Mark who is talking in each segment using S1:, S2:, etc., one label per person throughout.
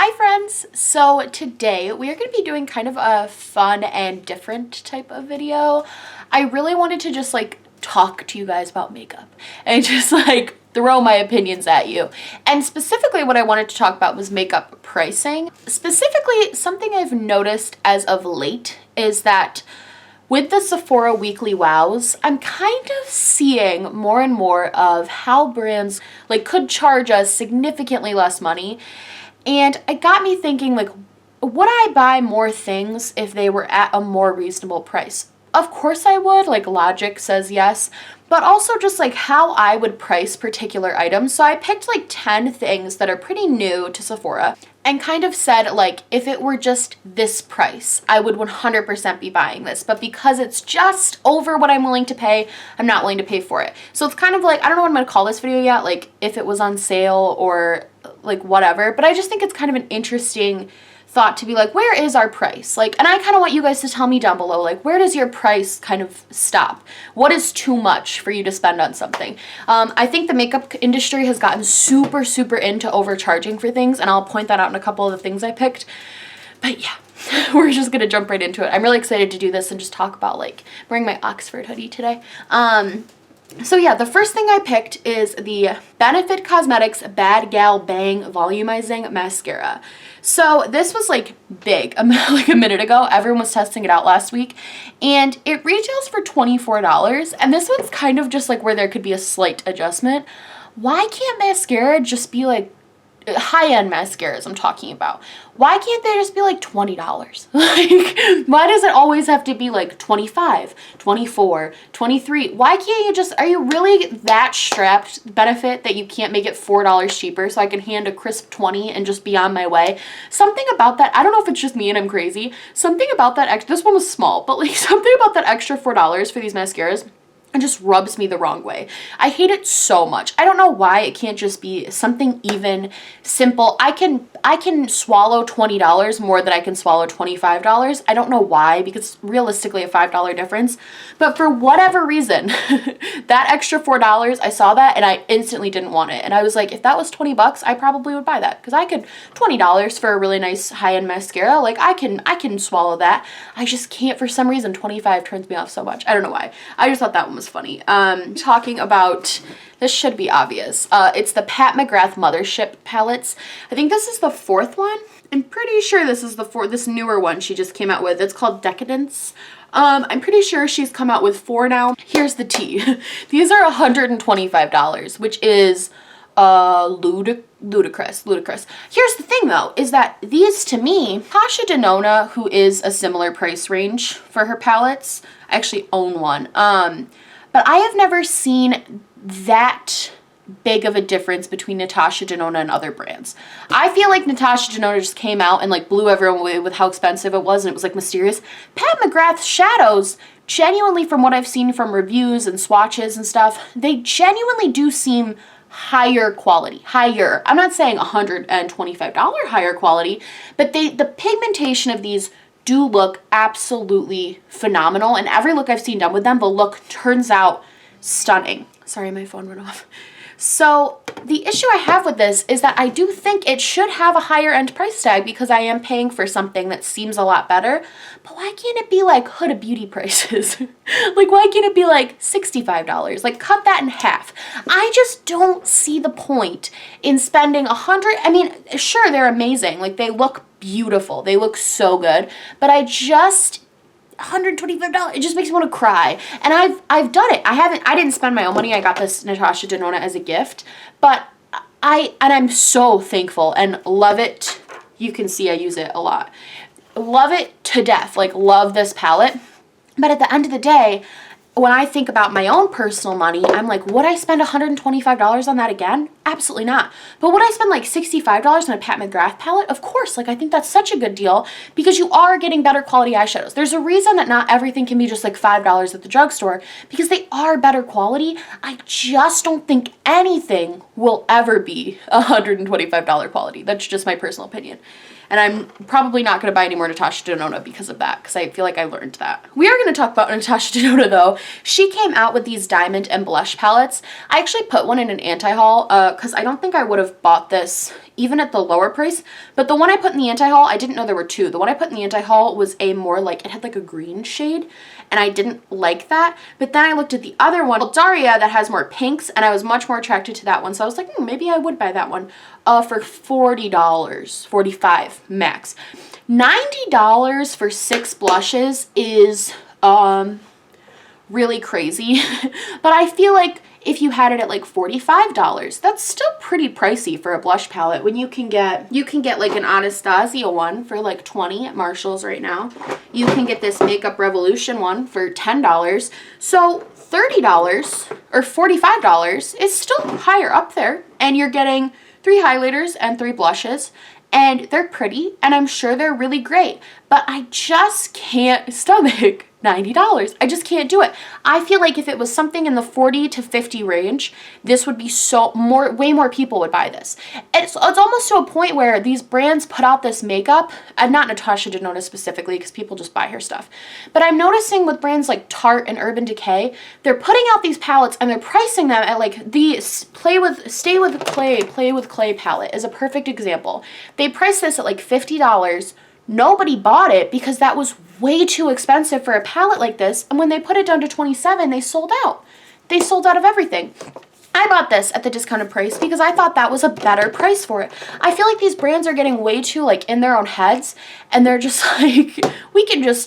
S1: Hi friends! So today we are going to be doing kind of a fun and different type of video. I really wanted to just like talk to you guys about makeup and just like throw my opinions at you. And specifically what I wanted to talk about was makeup pricing. Specifically, something I've noticed as of late is that with the Sephora Weekly Wows, I'm kind of seeing more and more of how brands like could charge us significantly less money. And it got me thinking, like, would I buy more things if they were at a more reasonable price? Of course I would, like logic says yes, but also just like how I would price particular items. So I picked like 10 things that are pretty new to Sephora and kind of said like, if it were just this price, I would 100% be buying this. But because it's just over what I'm willing to pay, I'm not willing to pay for it. So it's kind of like, I don't know what I'm gonna call this video yet, like if it was on sale or like whatever, but I just think it's kind of an interesting thought to be like, where is our price? Like, and I kind of want you guys to tell me down below, like, where does your price kind of stop? What is too much for you to spend on something? I think the makeup industry has gotten super, super into overcharging for things, and I'll point that out in a couple of the things I picked. But yeah, we're just gonna jump right into it. I'm really excited to do this and just talk about like, bring my Oxford hoodie today. So yeah, the first thing I picked is the Benefit Cosmetics Bad Gal Bang Volumizing Mascara. So this was like big, like a minute ago. Everyone was testing it out last week, and it retails for $24. And this one's kind of just like where there could be a slight adjustment. Why can't mascara just be like high-end mascaras I'm talking about? Why can't they just be like $20? Like, why does it always have to be like 25, 24, 23? Why can't you just, are you really that strapped, Benefit, that you can't make it $4 cheaper so I can hand a crisp 20 and just be on my way? Something about that, I don't know if it's just me and I'm crazy, something about that, this one was small, but like something about that extra $4 for these mascaras, it just rubs me the wrong way. I hate it so much. I don't know why it can't just be something even, simple. I can swallow $20 more than I can swallow $25. I don't know why, because realistically a $5 difference. But for whatever reason, that extra $4, I saw that and I instantly didn't want it. And I was like, if that was 20 bucks, I probably would buy that, because I could $20 for a really nice high-end mascara. Like I can swallow that. I just can't, for some reason 25 turns me off so much. I don't know why. I just thought that one was funny. Talking about, this should be obvious. It's the Pat McGrath Mothership palettes. I think this is the fourth one. I'm pretty sure this is this newer one she just came out with. It's called Decadence. I'm pretty sure she's come out with 4 now. Here's the tea. These are $125, which is ludicrous. Here's the thing though, is that these to me, Tasha Denona, who is a similar price range for her palettes, I actually own one, but I have never seen that big of a difference between Natasha Denona and other brands. I feel like Natasha Denona just came out and like blew everyone away with how expensive it was, and it was like mysterious. Pat McGrath's shadows, genuinely from what I've seen from reviews and swatches and stuff, they genuinely do seem higher quality. Higher. I'm not saying $125 higher quality, but the pigmentation of these do look absolutely phenomenal, and every look I've seen done with them, the look turns out stunning. Sorry, my phone went off. So the issue I have with this is that I do think it should have a higher end price tag, because I am paying for something that seems a lot better. But why can't it be like Huda Beauty prices? Like, why can't it be like $65? Like, cut that in half. I just don't see the point in spending I mean, sure, they're amazing. Like, they look beautiful. They look so good. But I just, $125, it just makes me want to cry. And I've done it. I didn't spend my own money. I got this Natasha Denona as a gift, but I'm so thankful and love it. You can see I use it a lot. Love it to death. Like, love this palette. But at the end of the day, when I think about my own personal money, I'm like, would I spend $125 on that again? Absolutely not. But would I spend like $65 on a Pat McGrath palette? Of course. Like, I think that's such a good deal, because you are getting better quality eyeshadows. There's a reason that not everything can be just like $5 at the drugstore, because they are better quality. I just don't think anything will ever be $125 quality. That's just my personal opinion. And I'm probably not going to buy any more Natasha Denona because of that, because I feel like I learned that. We are going to talk about Natasha Denona though, she came out with these diamond and blush palettes. I actually put one in an anti-haul because I don't think I would have bought this even at the lower price, but the one I put in the anti-haul, I didn't know there were two. The one I put in the anti-haul was a more like, it had like a green shade, and I didn't like that. But then I looked at the other one, Daria, that has more pinks, and I was much more attracted to that one. So I was like, maybe I would buy that one for $40, $45 max. $90 for 6 blushes is really crazy, but I feel like if you had it at like $45, that's still pretty pricey for a blush palette when you can get like an Anastasia one for like $20 at Marshall's right now. You can get this Makeup Revolution one for $10. So $30 or $45 is still higher up there, and you're getting 3 highlighters and 3 blushes, and they're pretty, and I'm sure they're really great, but I just can't stomach $90. I just can't do it. I feel like if it was something in the 40 to 50 range, this would be way more people would buy this. It's almost to a point where these brands put out this makeup, and not Natasha Denona specifically because people just buy her stuff, but I'm noticing with brands like Tarte and Urban Decay, they're putting out these palettes and they're pricing them at like the Stay with Clay palette is a perfect example. They priced this at like $50. Nobody bought it because that was way too expensive for a palette like this. And when they put it down to $27, they sold out. They sold out of everything. I bought this at the discounted price because I thought that was a better price for it. I feel like these brands are getting way too like in their own heads, and they're just like,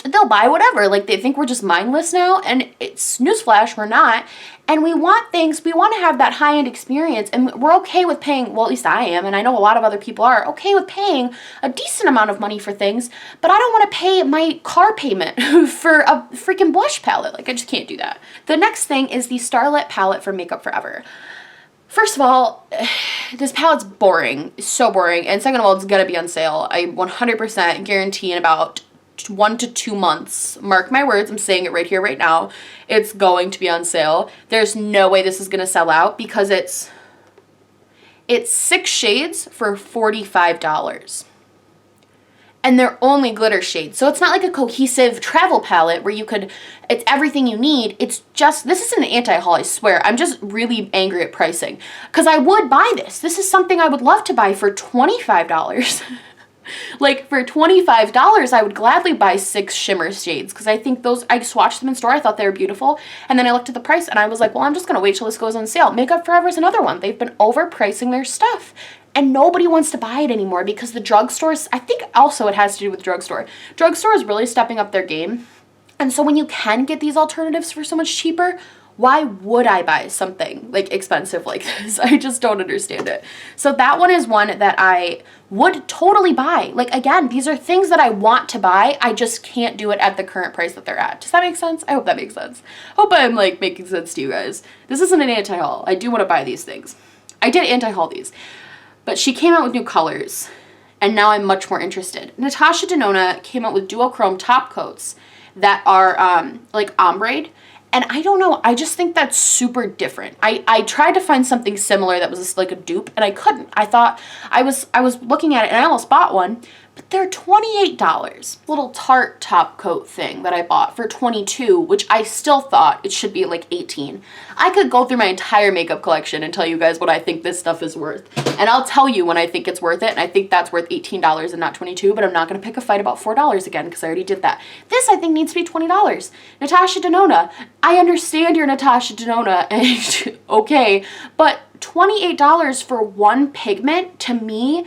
S1: they'll buy whatever. Like they think we're just mindless now, and it's newsflash, we're not. And we want to have that high-end experience, and we're okay with paying, well, at least I am, and I know a lot of other people are okay with paying a decent amount of money for things, but I don't want to pay my car payment for a freaking blush palette. Like, I just can't do that. The next thing is the Starlet palette for Makeup Forever. First of all, this palette's boring, so boring, and second of all, it's gonna be on sale. I 100% guarantee in about 1 to 2 months, mark my words, I'm saying it right here, right now, it's going to be on sale. There's no way this is going to sell out because it's 6 shades for $45. And they're only glitter shades. So it's not like a cohesive travel palette where it's everything you need. It's just, this isn't an anti-haul, I swear. I'm just really angry at pricing because I would buy this. This is something I would love to buy for $25. Like for $25, I would gladly buy 6 shimmer shades because I think those, I swatched them in store, I thought they were beautiful, and then I looked at the price and I was like, well, I'm just gonna wait till this goes on sale. Makeup Forever is another one. They've been overpricing their stuff, and nobody wants to buy it anymore because the drugstores, I think also it has to do with drugstore. Drugstore is really stepping up their game, and so when you can get these alternatives for so much cheaper, why would I buy something like expensive like this? I just don't understand it. So that one is one that I would totally buy. Like, again, these are things that I want to buy. I just can't do it at the current price that they're at. Does that make sense? I hope that makes sense. Hope I'm like making sense to you guys. This isn't an anti-haul. I do want to buy these things. I did anti-haul these, but she came out with new colors and now I'm much more interested. Natasha Denona came out with duochrome top coats that are like ombre. And I don't know, I just think that's super different. I tried to find something similar that was just like a dupe, and I couldn't. I thought, I was looking at it, and I almost bought one, but they're $28. Little Tarte top coat thing that I bought for $22, which I still thought it should be like $18. I could go through my entire makeup collection and tell you guys what I think this stuff is worth. And I'll tell you when I think it's worth it, and I think that's worth $18 and not $22, but I'm not gonna pick a fight about $4 again because I already did that. This I think needs to be $20. Natasha Denona, I understand you're Natasha Denona, and okay, but $28 for one pigment, to me,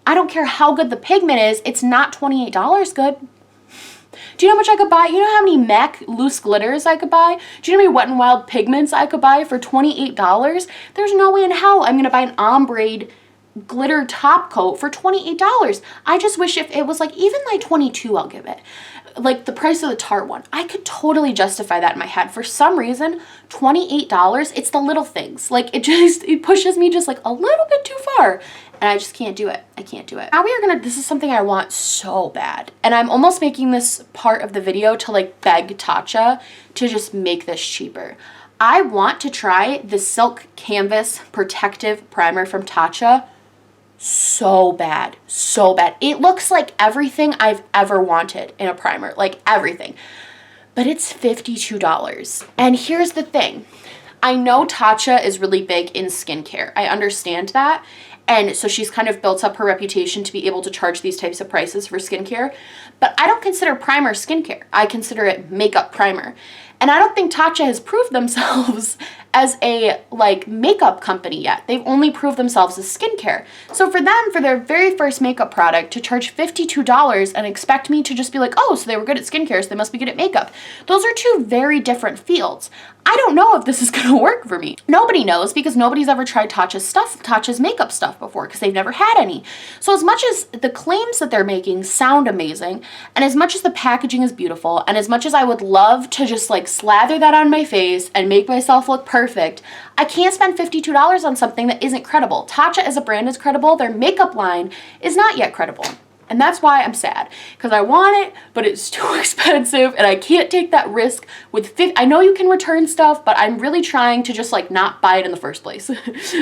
S1: I don't care how good the pigment is, it's not $28 good. Do you know how much I could buy? You know how many MAC loose glitters I could buy? Do you know how many Wet n Wild pigments I could buy for $28? There's no way in hell I'm gonna buy an ombre glitter top coat for $28. I just wish if it was like even like $22, I'll give it. Like the price of the Tarte one. I could totally justify that in my head. For some reason, $28, it's the little things. Like it pushes me just like a little bit too far. And I just can't do it. I can't do it. Now this is something I want so bad. And I'm almost making this part of the video to like beg Tatcha to just make this cheaper. I want to try the Silk Canvas Protective Primer from Tatcha so bad, so bad. It looks like everything I've ever wanted in a primer, like everything. but it's $52. And here's the thing. I know Tatcha is really big in skincare. I understand that. And so she's kind of built up her reputation to be able to charge these types of prices for skincare. But I don't consider primer skincare. I consider it makeup primer. And I don't think Tatcha has proved themselves as a like makeup company yet. They've only proved themselves as skincare. So for them, for their very first makeup product, to charge $52 and expect me to just be like, oh, so they were good at skincare, so they must be good at makeup. Those are two very different fields. I don't know if this is gonna work for me. Nobody knows because nobody's ever tried Tatcha's makeup stuff before because they've never had any. So as much as the claims that they're making sound amazing, and as much as the packaging is beautiful, and as much as I would love to just like slather that on my face and make myself look perfect, I can't spend $52 on something that isn't credible. Tatcha as a brand is credible, their makeup line is not yet credible. And that's why I'm sad, because I want it, but it's too expensive and I can't take that risk with I know you can return stuff, but I'm really trying to just like not buy it in the first place.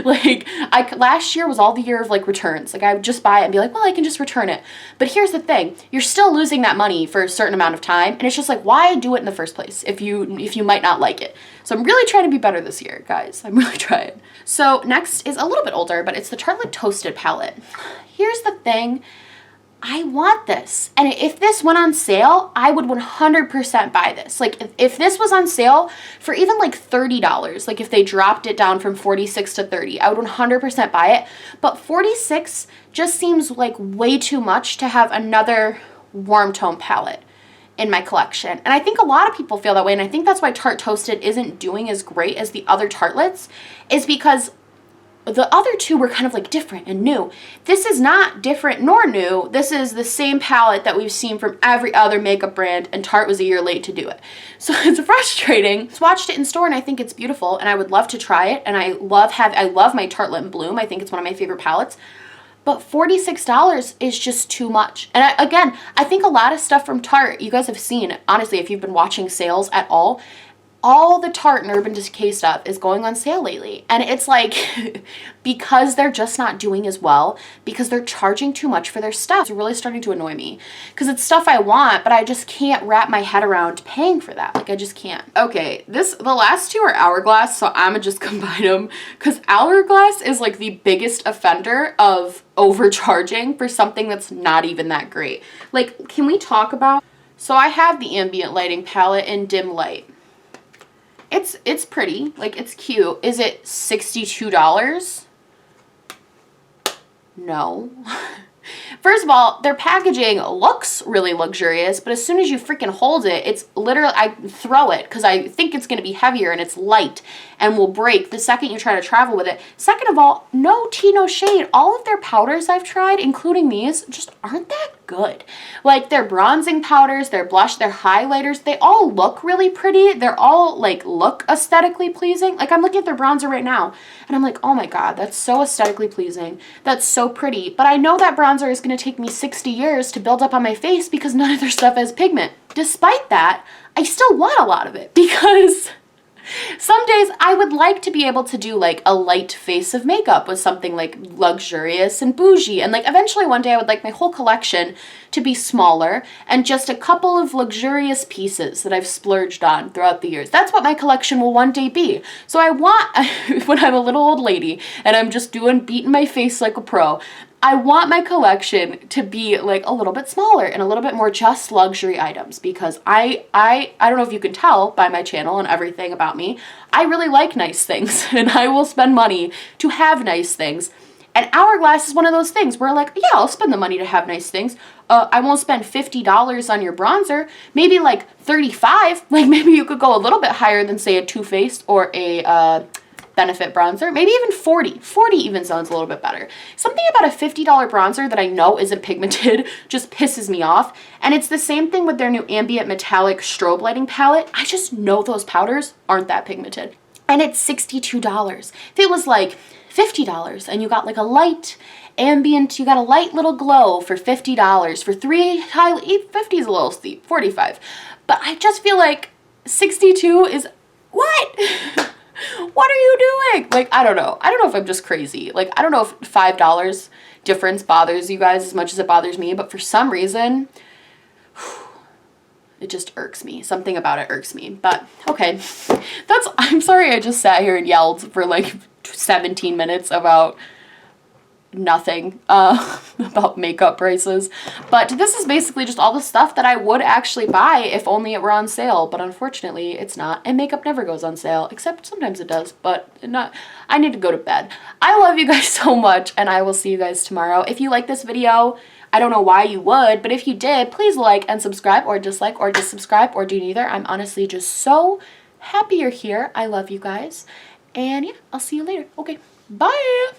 S1: Like last year was all the year of like returns. Like I would just buy it and be like, well, I can just return it. But here's the thing, you're still losing that money for a certain amount of time. And it's just like, why do it in the first place if you might not like it? So I'm really trying to be better this year, guys. I'm really trying. So next is a little bit older, but it's the Target Toasted palette. Here's the thing. I want this. And if this went on sale, I would 100% buy this. Like if this was on sale for even like $30, like if they dropped it down from 46 to 30, I would 100% buy it. But 46 just seems like way too much to have another warm tone palette in my collection. And I think a lot of people feel that way. And I think that's why Tarte Toasted isn't doing as great as the other Tartelets, is because the other two were kind of like different and new. This is not different nor new. This is the same palette that we've seen from every other makeup brand, and Tarte was a year late to do it. So it's frustrating. I watched it in store and I think it's beautiful and I would love to try it. And I love my Tartelette in Bloom. I think it's one of my favorite palettes. But $46 is just too much. And I think a lot of stuff from Tarte, you guys have seen, honestly, if you've been watching sales at all the Tarte and Urban Decay stuff is going on sale lately. And it's like, because they're just not doing as well, because they're charging too much for their stuff. It's really starting to annoy me. Because it's stuff I want, but I just can't wrap my head around paying for that. Like, I just can't. Okay, the last two are Hourglass, so I'm gonna just combine them. Because Hourglass is like the biggest offender of overcharging for something that's not even that great. Like, can we talk about... So I have the Ambient lighting palette in dim light. It's pretty, like it's cute. Is it $62? No. First of all, their packaging looks really luxurious, but as soon as you freaking hold it, it's literally, I throw it because I think it's going to be heavier and it's light and will break the second you try to travel with it. Second of all, no tea, no shade. All of their powders I've tried, including these, just aren't that good. Like their bronzing powders, their blush, their highlighters, they all look really pretty. They're all like look aesthetically pleasing. Like I'm looking at their bronzer right now and I'm like, oh my God, that's so aesthetically pleasing. That's so pretty. But I know that bronzer is going to take me 60 years to build up on my face because none of their stuff has pigment. Despite that, I still want a lot of it because some days I would like to be able to do like a light face of makeup with something like luxurious and bougie. And like eventually one day I would like my whole collection to be smaller and just a couple of luxurious pieces that I've splurged on throughout the years. That's what my collection will one day be. So I want, when I'm a little old lady and I'm just beating my face like a pro, I want my collection to be like a little bit smaller and a little bit more just luxury items because I don't know if you can tell by my channel and everything about me, I really like nice things and I will spend money to have nice things. And Hourglass is one of those things where like, yeah, I'll spend the money to have nice things. I won't spend $50 on your bronzer, maybe like $35. Like maybe you could go a little bit higher than say a Too Faced or a Benefit bronzer, maybe even 40. 40 even sounds a little bit better. Something about a $50 bronzer that I know isn't pigmented just pisses me off. And it's the same thing with their new Ambient Metallic Strobe Lighting Palette. I just know those powders aren't that pigmented. And it's $62. If it was like $50 and you got like a light ambient, you got a light little glow for $50 for 3 high, 50 is a little steep, 45. But I just feel like 62 is what? What are you doing? Like, I don't know. I don't know if I'm just crazy. Like, I don't know if $5 difference bothers you guys as much as it bothers me, but for some reason, It just irks me. Something about it irks me. But okay, I'm sorry I just sat here and yelled for like 17 minutes about nothing about makeup prices, but this is basically just all the stuff that I would actually buy if only it were on sale, but unfortunately it's not, and makeup never goes on sale, except sometimes it does, but not. I need to go to bed. I love you guys so much, and I will see you guys tomorrow. If you like this video, I don't know why you would, but if you did, please like and subscribe, or dislike, or subscribe, or do neither. I'm honestly just so happy you're here. I love you guys, and yeah, I'll see you later. Okay, bye.